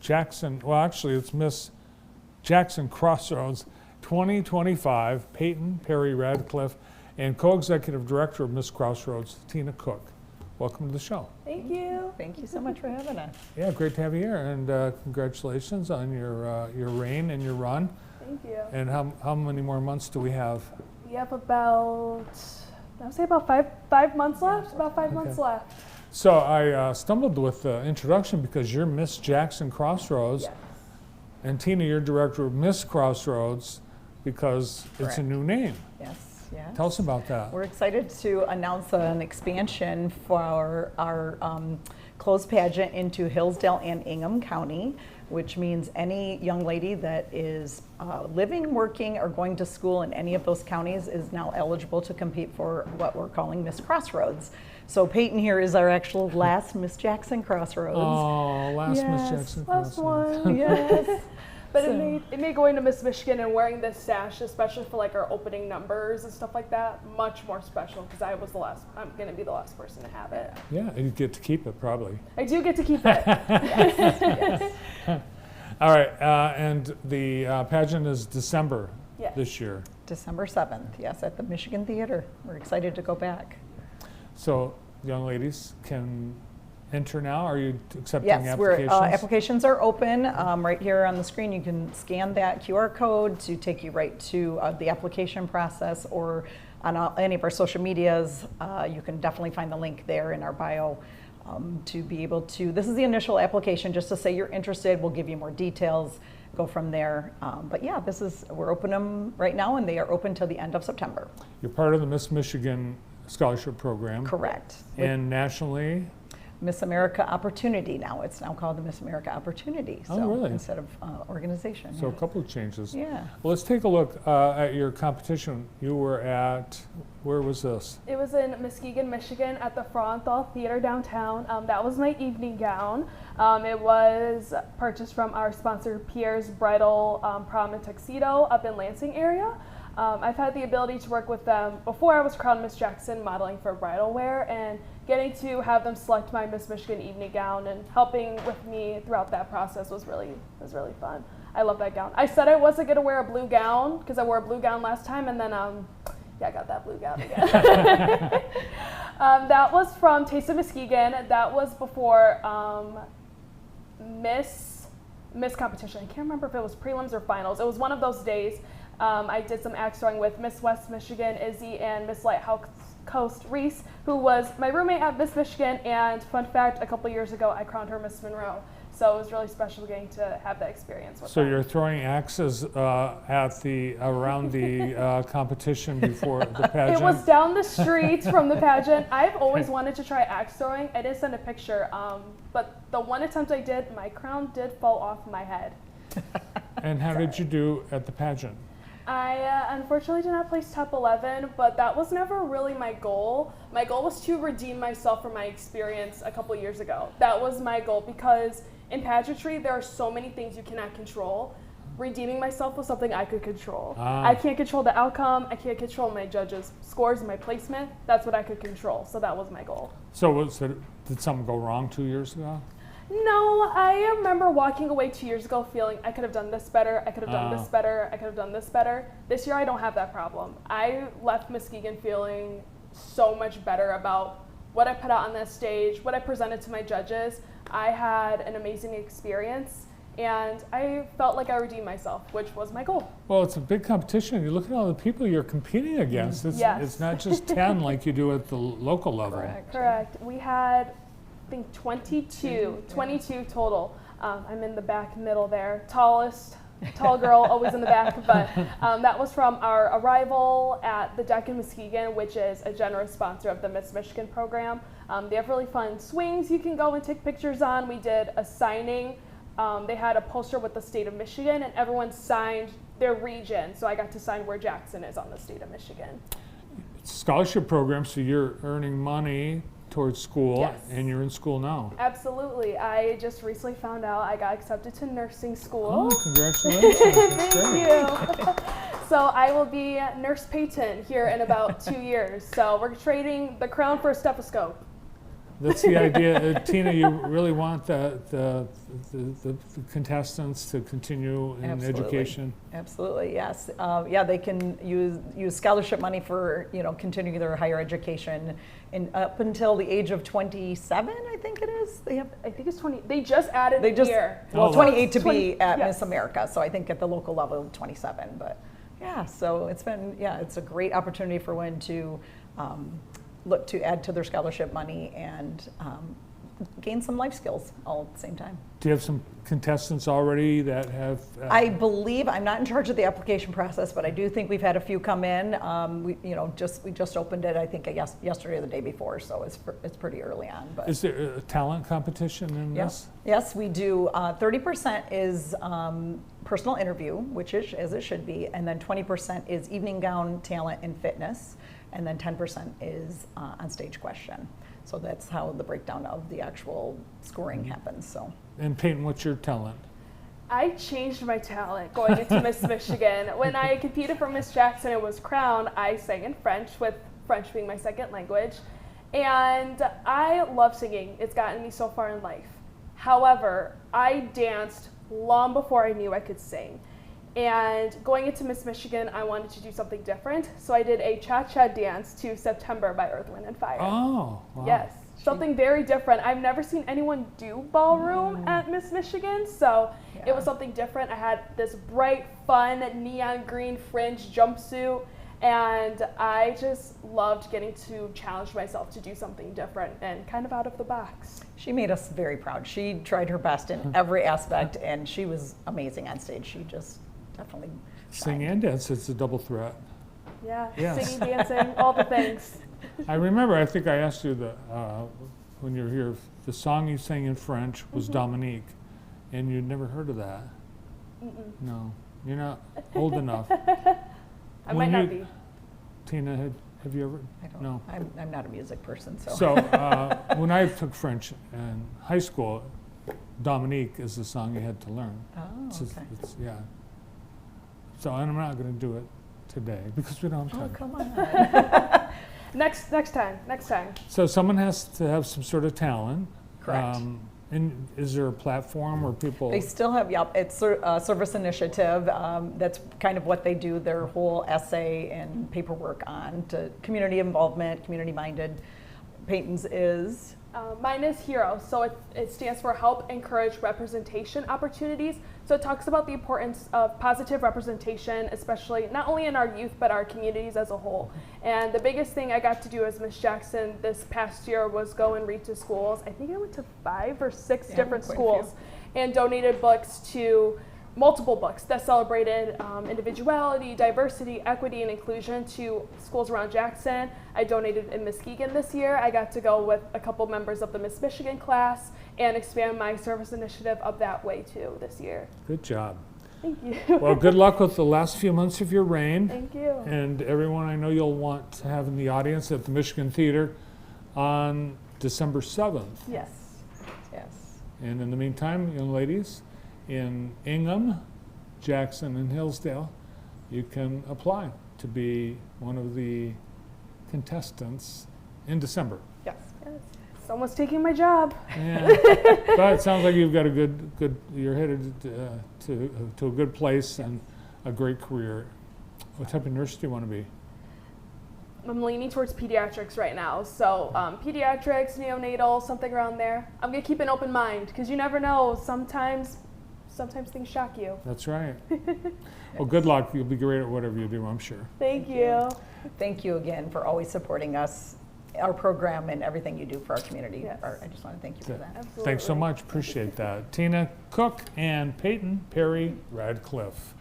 Jackson, well actually it's Miss Jackson Crossroads 2025, Peyton Perry Radcliffe, and co-executive director of Miss Crossroads, Tina Cook. Welcome to the show. Thank you. Thank you so much for having us. Yeah, great to have you here, and congratulations on your reign and your run. Thank you. And how many more months do we have? We have about, I would say about five months left. About 5 months left. So I stumbled with the introduction because you're Miss Jackson Crossroads, Yes. and Tina, you're director of Miss Crossroads because it's Correct. a new name. Yes, yes. Tell us about that. We're excited to announce an expansion for our closed pageant into Hillsdale and Ingham County, which means any young lady that is living, working, or going to school in any of those counties is now eligible to compete for what we're calling Miss Crossroads. So Peyton here is our actual last Miss Jackson Crossroads. Oh, last Yes, Miss Jackson Last Crossroads. one. Yes. But So- it made going to Miss Michigan and wearing this sash, especially for like our opening numbers and stuff like that, much more special because I'm going to be the last person to have it. Yeah, and you get to keep it probably. I do get to keep it. Yes. All right, and the pageant is December Yes. this year. December 7th, yes, at the Michigan Theater. We're excited to go back. So young ladies can enter now. Are you accepting Yes, applications? applications are open. Right here on the screen, you can scan that QR code to take you right to the application process, or on any of our social medias. You can definitely find the link there in our bio to be able to, this is the initial application, just to say you're interested. We'll give you more details, go from there. But yeah, we're open them right now, and they are open till the end of September. You're part of the Miss Michigan Scholarship Program. Correct. And nationally? Miss America Opportunity now. It's now called the Miss America Opportunity. Oh, So really? instead of organization. So yeah. a couple of changes. Yeah. Well, let's take a look at your competition. You were at, where was this? It was in Muskegon, Michigan at the Frauenthal Theater downtown. That was my evening gown. It was purchased from our sponsor Pierre's Bridal Prom and Tuxedo up in Lansing area. I've had the ability to work with them before I was crowned Miss Jackson modeling for bridal wear, and getting to have them select my Miss Michigan evening gown and helping with me throughout that process was really fun. I love that gown. I said I wasn't going to wear a blue gown because I wore a blue gown last time, and then I got that blue gown again. That was from Taste of Muskegon. That was before Miss competition. I can't remember if it was prelims or finals. It was one of those days. I did some axe throwing with Miss West Michigan, Izzy, and Miss Lighthouse Coast Reese, who was my roommate at Miss Michigan, and fun fact, a couple years ago I crowned her Miss Monroe. So it was really special getting to have that experience with So them. you're throwing axes around the competition before the pageant? It was down the street from the pageant. I've always wanted to try axe throwing. I did send a picture, but the one attempt I did, my crown did fall off my head. And how did you do at the pageant? I unfortunately did not place top 11, but that was never really my goal. My goal was to redeem myself from my experience a couple years ago. That was my goal, because in pageantry, there are so many things you cannot control. Redeeming myself was something I could control. I can't control the outcome. I can't control my judges' scores and my placement. That's what I could control, so that was my goal. So did something go wrong 2 years ago? No, I remember walking away 2 years ago feeling I could have done this better, I could have done this better, I could have done this better. This year I don't have that problem. I left Muskegon feeling so much better about what I put out on that stage, what I presented to my judges. I had an amazing experience, and I felt like I redeemed myself, which was my goal. Well, it's a big competition. You look at all the people you're competing against. Yes. It's not just 10 like you do at the local level. Correct. We had, I think, 22 total. I'm in the back middle there. Tall girl, always in the back. But that was from our arrival at the Deck in Muskegon, which is a generous sponsor of the Miss Michigan program. They have really fun swings you can go and take pictures on. We did a signing. They had a poster with the state of Michigan, and everyone signed their region. So I got to sign where Jackson is on the state of Michigan. It's a scholarship program, so you're earning money towards school, Yes. and you're in school now. Absolutely. I just recently found out I got accepted to nursing school. Oh, congratulations. That's Thank you. So I will be Nurse Peyton here in about 2 years. So we're trading the crown for a stethoscope. That's the idea. Tina, you really want the contestants to continue in Absolutely. education? Absolutely, yes. Yeah, they can use scholarship money for, continuing their higher education up until the age of 27, I think it is. I think it's 20. They just added They a just, year. well, Oh. 28 to 20 be at yes. Miss America, so I think at the local level, 27, but yeah, so it's a great opportunity for women to look to add to their scholarship money and gain some life skills all at the same time. Do you have some contestants already that have? I believe, I'm not in charge of the application process, but I do think we've had a few come in. We just opened it, I think, yesterday or the day before, so it's pretty early on. But Is there a talent competition in this? Yes, we do. 30% is personal interview, which is as it should be, and then 20% is evening gown, talent, and fitness, and then 10% is on stage question. So that's how the breakdown of the actual scoring happens. So. And Peyton, what's your talent? I changed my talent going into Miss Michigan. When I competed for Miss Jackson and was crowned, I sang in French, with French being my second language. And I love singing. It's gotten me so far in life. However, I danced long before I knew I could sing. And going into Miss Michigan, I wanted to do something different. So I did a cha-cha dance to September by Earth, Wind, and Fire. Oh, wow. Yes, something very different. I've never seen anyone do ballroom at Miss Michigan, so it was something different. I had this bright, fun, neon green fringe jumpsuit, and I just loved getting to challenge myself to do something different and kind of out of the box. She made us very proud. She tried her best in every aspect, and she was amazing on stage. She just definitely Sing and dance, it's a double threat. Yeah, Yes. singing, dancing, all the things. I remember, I think I asked you when you were here, the song you sang in French was Dominique, and you'd never heard of that. Mm-mm. No, you're not old enough. I might not be. Tina, have you ever? I don't. No. I'm not a music person, so. So when I took French in high school, Dominique is the song you had to learn. Oh, okay. Yeah. So I'm not going to do it today because we don't have Oh, time. come on. Next time. So someone has to have some sort of talent. Correct. And is there a platform where people? They still have, it's a service initiative. That's kind of what they do their whole essay and paperwork on, to community involvement, community-minded. Peyton's is? Mine is HERO, so it stands for Help Encourage Representation Opportunities. So it talks about the importance of positive representation, especially not only in our youth, but our communities as a whole. And the biggest thing I got to do as Miss Jackson this past year was go and read to schools. I think I went to 5 or 6 different quite a schools and donated books to multiple books that celebrated individuality, diversity, equity, and inclusion to schools around Jackson. I donated in Muskegon this year. I got to go with a couple members of the Miss Michigan class and expand my service initiative up that way too this year. Good job. Thank you. Well, good luck with the last few months of your reign. Thank you. And everyone I know you'll want to have in the audience at the Michigan Theater on December 7th. Yes. Yes. And in the meantime, young ladies, in Ingham, Jackson, and Hillsdale, you can apply to be one of the contestants in December. Yes. Someone's taking my job. Yeah. But it sounds like you've got a good you're headed to a good place and a great career. What type of nurse do you want to be? I'm leaning towards pediatrics right now. So pediatrics, neonatal, something around there. I'm going to keep an open mind because you never know. Sometimes things shock you. That's right. Well, good luck. You'll be great at whatever you do, I'm sure. Thank you. Thank you again for always supporting us, our program, and everything you do for our community. Yes. I just want to thank you for that. Absolutely. Thanks so much. Appreciate that. Tina Cook and Peyton Perry Radcliffe.